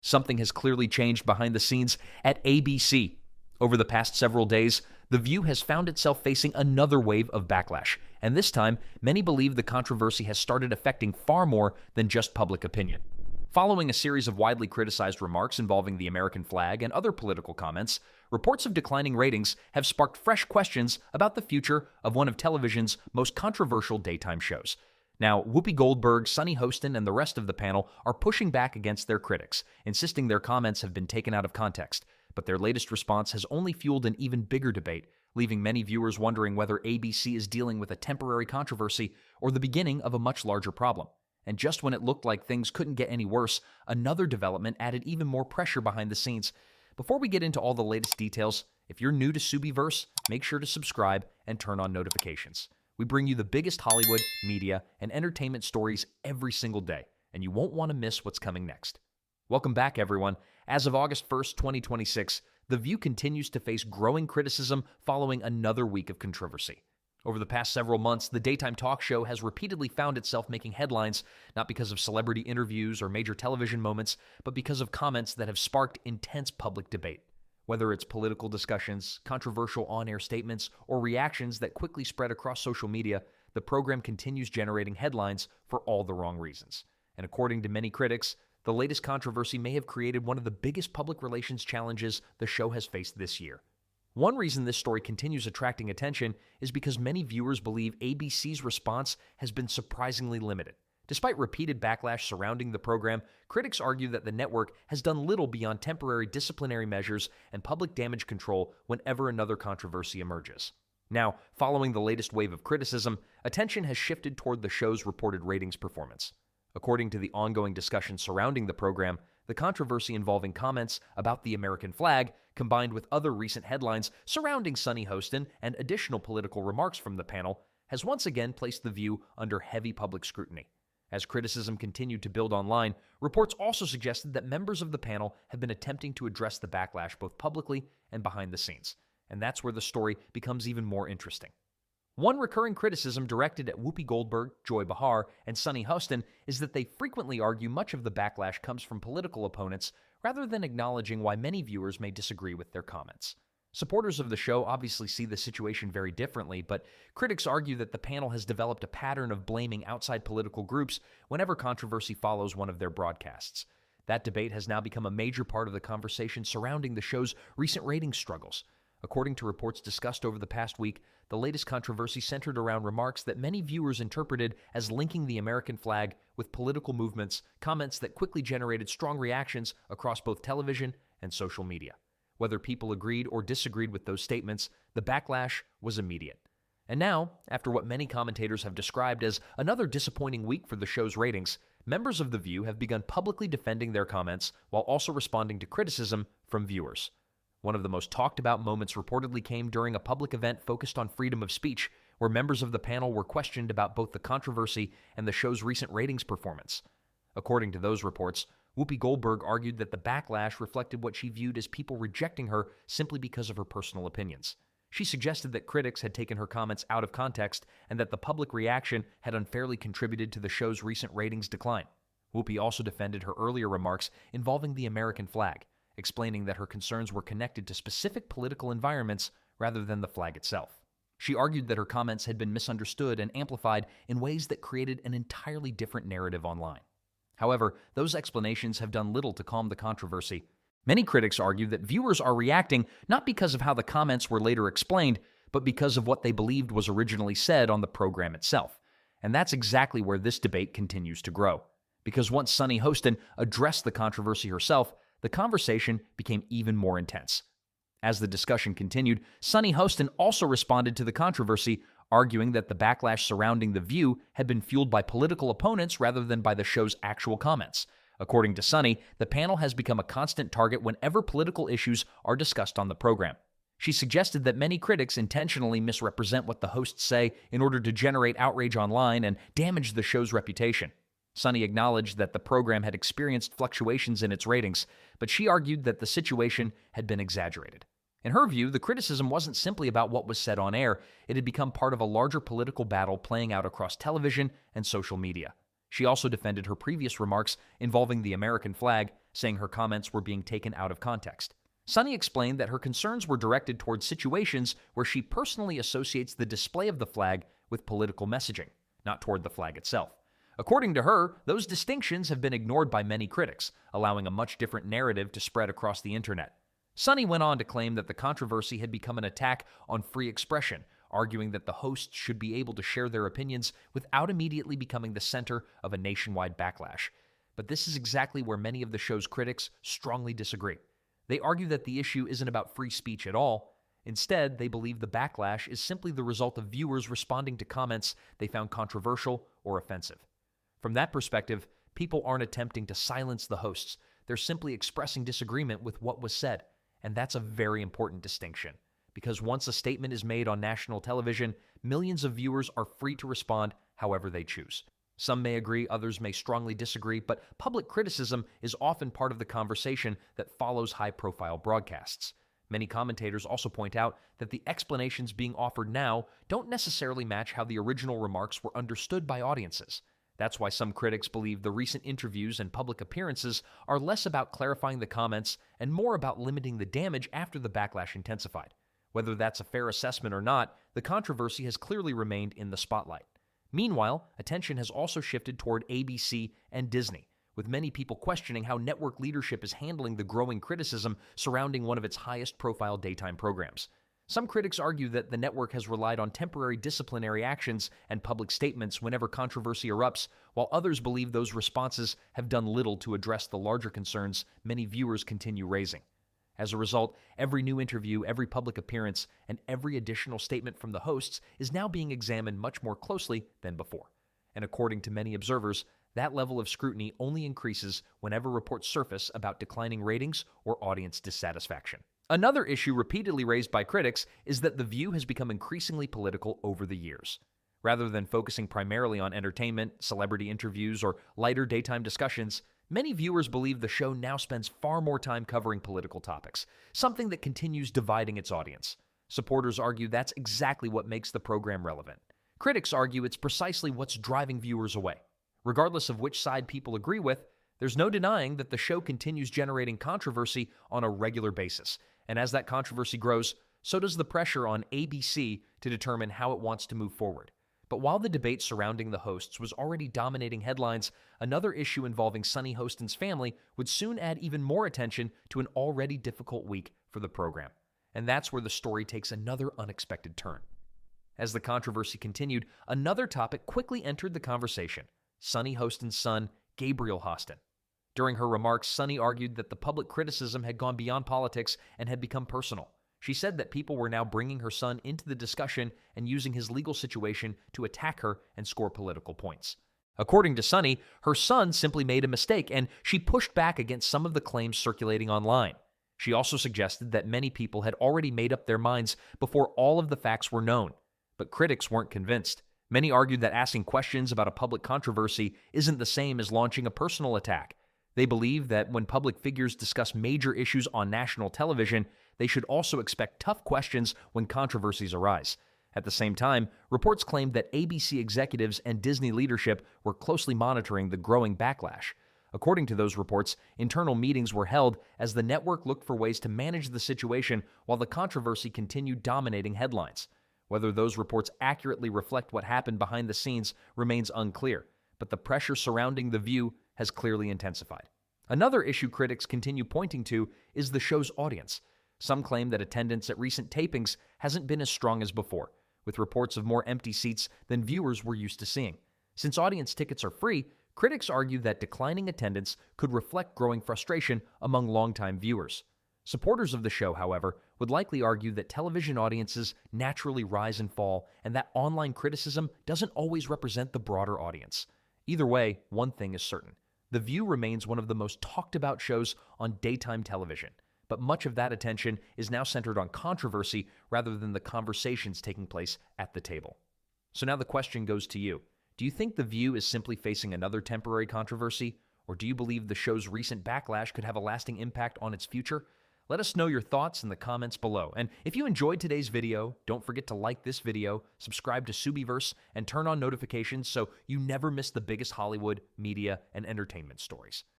Something has clearly changed behind the scenes at ABC. Over the past several days, The View has found itself facing another wave of backlash, and this time, many believe the controversy has started affecting far more than just public opinion. Following a series of widely criticized remarks involving the American flag and other political comments, reports of declining ratings have sparked fresh questions about the future of one of television's most controversial daytime shows. Now, Whoopi Goldberg, Sunny Hostin, and the rest of the panel are pushing back against their critics, insisting their comments have been taken out of context. But their latest response has only fueled an even bigger debate, leaving many viewers wondering whether ABC is dealing with a temporary controversy or the beginning of a much larger problem. And just when it looked like things couldn't get any worse, another development added even more pressure behind the scenes. Before we get into all the latest details, if you're new to SubiiVerse, make sure to subscribe and turn on notifications. We bring you the biggest Hollywood, media, and entertainment stories every single day, and you won't want to miss what's coming next. Welcome back, everyone. As of August 1st, 2026, The View continues to face growing criticism following another week of controversy. Over the past several months, the daytime talk show has repeatedly found itself making headlines, not because of celebrity interviews or major television moments, but because of comments that have sparked intense public debate. Whether it's political discussions, controversial on-air statements, or reactions that quickly spread across social media, the program continues generating headlines for all the wrong reasons. And according to many critics, the latest controversy may have created one of the biggest public relations challenges the show has faced this year. One reason this story continues attracting attention is because many viewers believe ABC's response has been surprisingly limited. Despite repeated backlash surrounding the program, critics argue that the network has done little beyond temporary disciplinary measures and public damage control whenever another controversy emerges. Now, following the latest wave of criticism, attention has shifted toward the show's reported ratings performance. According to the ongoing discussion surrounding the program, the controversy involving comments about the American flag, combined with other recent headlines surrounding Sunny Hostin and additional political remarks from the panel, has once again placed The View under heavy public scrutiny. As criticism continued to build online, reports also suggested that members of the panel have been attempting to address the backlash both publicly and behind the scenes. And that's where the story becomes even more interesting. One recurring criticism directed at Whoopi Goldberg, Joy Behar, and Sunny Hostin is that they frequently argue much of the backlash comes from political opponents rather than acknowledging why many viewers may disagree with their comments. Supporters of the show obviously see the situation very differently, but critics argue that the panel has developed a pattern of blaming outside political groups whenever controversy follows one of their broadcasts. That debate has now become a major part of the conversation surrounding the show's recent ratings struggles. According to reports discussed over the past week, the latest controversy centered around remarks that many viewers interpreted as linking the American flag with political movements, comments that quickly generated strong reactions across both television and social media. Whether people agreed or disagreed with those statements, the backlash was immediate. And now, after what many commentators have described as another disappointing week for the show's ratings, members of The View have begun publicly defending their comments while also responding to criticism from viewers. One of the most talked about moments reportedly came during a public event focused on freedom of speech, where members of the panel were questioned about both the controversy and the show's recent ratings performance. According to those reports, Whoopi Goldberg argued that the backlash reflected what she viewed as people rejecting her simply because of her personal opinions. She suggested that critics had taken her comments out of context and that the public reaction had unfairly contributed to the show's recent ratings decline. Whoopi also defended her earlier remarks involving the American flag, explaining that her concerns were connected to specific political environments rather than the flag itself. She argued that her comments had been misunderstood and amplified in ways that created an entirely different narrative online. However, those explanations have done little to calm the controversy. Many critics argue that viewers are reacting not because of how the comments were later explained, but because of what they believed was originally said on the program itself. And that's exactly where this debate continues to grow. Because once Sunny Hostin addressed the controversy herself, the conversation became even more intense. As the discussion continued, Sunny Hostin also responded to the controversy, arguing that the backlash surrounding The View had been fueled by political opponents rather than by the show's actual comments. According to Sunny, the panel has become a constant target whenever political issues are discussed on the program. She suggested that many critics intentionally misrepresent what the hosts say in order to generate outrage online and damage the show's reputation. Sunny acknowledged that the program had experienced fluctuations in its ratings, but she argued that the situation had been exaggerated. In her view, the criticism wasn't simply about what was said on air, it had become part of a larger political battle playing out across television and social media. She also defended her previous remarks involving the American flag, saying her comments were being taken out of context. Sunny explained that her concerns were directed towards situations where she personally associates the display of the flag with political messaging, not toward the flag itself. According to her, those distinctions have been ignored by many critics, allowing a much different narrative to spread across the internet. Sunny went on to claim that the controversy had become an attack on free expression, arguing that the hosts should be able to share their opinions without immediately becoming the center of a nationwide backlash. But this is exactly where many of the show's critics strongly disagree. They argue that the issue isn't about free speech at all. Instead, they believe the backlash is simply the result of viewers responding to comments they found controversial or offensive. From that perspective, people aren't attempting to silence the hosts. They're simply expressing disagreement with what was said. And that's a very important distinction, because once a statement is made on national television, millions of viewers are free to respond however they choose. Some may agree, others may strongly disagree, but public criticism is often part of the conversation that follows high-profile broadcasts. Many commentators also point out that the explanations being offered now don't necessarily match how the original remarks were understood by audiences. That's why some critics believe the recent interviews and public appearances are less about clarifying the comments and more about limiting the damage after the backlash intensified. Whether that's a fair assessment or not, the controversy has clearly remained in the spotlight. Meanwhile, attention has also shifted toward ABC and Disney, with many people questioning how network leadership is handling the growing criticism surrounding one of its highest-profile daytime programs. Some critics argue that the network has relied on temporary disciplinary actions and public statements whenever controversy erupts, while others believe those responses have done little to address the larger concerns many viewers continue raising. As a result, every new interview, every public appearance, and every additional statement from the hosts is now being examined much more closely than before. And according to many observers, that level of scrutiny only increases whenever reports surface about declining ratings or audience dissatisfaction. Another issue repeatedly raised by critics is that The View has become increasingly political over the years. Rather than focusing primarily on entertainment, celebrity interviews, or lighter daytime discussions, many viewers believe the show now spends far more time covering political topics, something that continues dividing its audience. Supporters argue that's exactly what makes the program relevant. Critics argue it's precisely what's driving viewers away. Regardless of which side people agree with, there's no denying that the show continues generating controversy on a regular basis. And as that controversy grows, so does the pressure on ABC to determine how it wants to move forward. But while the debate surrounding the hosts was already dominating headlines, another issue involving Sunny Hostin's family would soon add even more attention to an already difficult week for the program. And that's where the story takes another unexpected turn. As the controversy continued, another topic quickly entered the conversation: Sunny Hostin's son, Gabriel Hostin. During her remarks, Sunny argued that the public criticism had gone beyond politics and had become personal. She said that people were now bringing her son into the discussion and using his legal situation to attack her and score political points. According to Sunny, her son simply made a mistake, and she pushed back against some of the claims circulating online. She also suggested that many people had already made up their minds before all of the facts were known. But critics weren't convinced. Many argued that asking questions about a public controversy isn't the same as launching a personal attack. They believe that when public figures discuss major issues on national television, they should also expect tough questions when controversies arise. At the same time, reports claimed that ABC executives and Disney leadership were closely monitoring the growing backlash. According to those reports, internal meetings were held as the network looked for ways to manage the situation while the controversy continued dominating headlines. Whether those reports accurately reflect what happened behind the scenes remains unclear, but the pressure surrounding The View has clearly intensified. Another issue critics continue pointing to is the show's audience. Some claim that attendance at recent tapings hasn't been as strong as before, with reports of more empty seats than viewers were used to seeing. Since audience tickets are free, critics argue that declining attendance could reflect growing frustration among longtime viewers. Supporters of the show, however, would likely argue that television audiences naturally rise and fall, and that online criticism doesn't always represent the broader audience. Either way, one thing is certain: The View remains one of the most talked about shows on daytime television, but much of that attention is now centered on controversy rather than the conversations taking place at the table. So now the question goes to you. Do you think The View is simply facing another temporary controversy, or do you believe the show's recent backlash could have a lasting impact on its future? Let us know your thoughts in the comments below. And if you enjoyed today's video, don't forget to like this video, subscribe to SubiiVerse, and turn on notifications so you never miss the biggest Hollywood, media, and entertainment stories.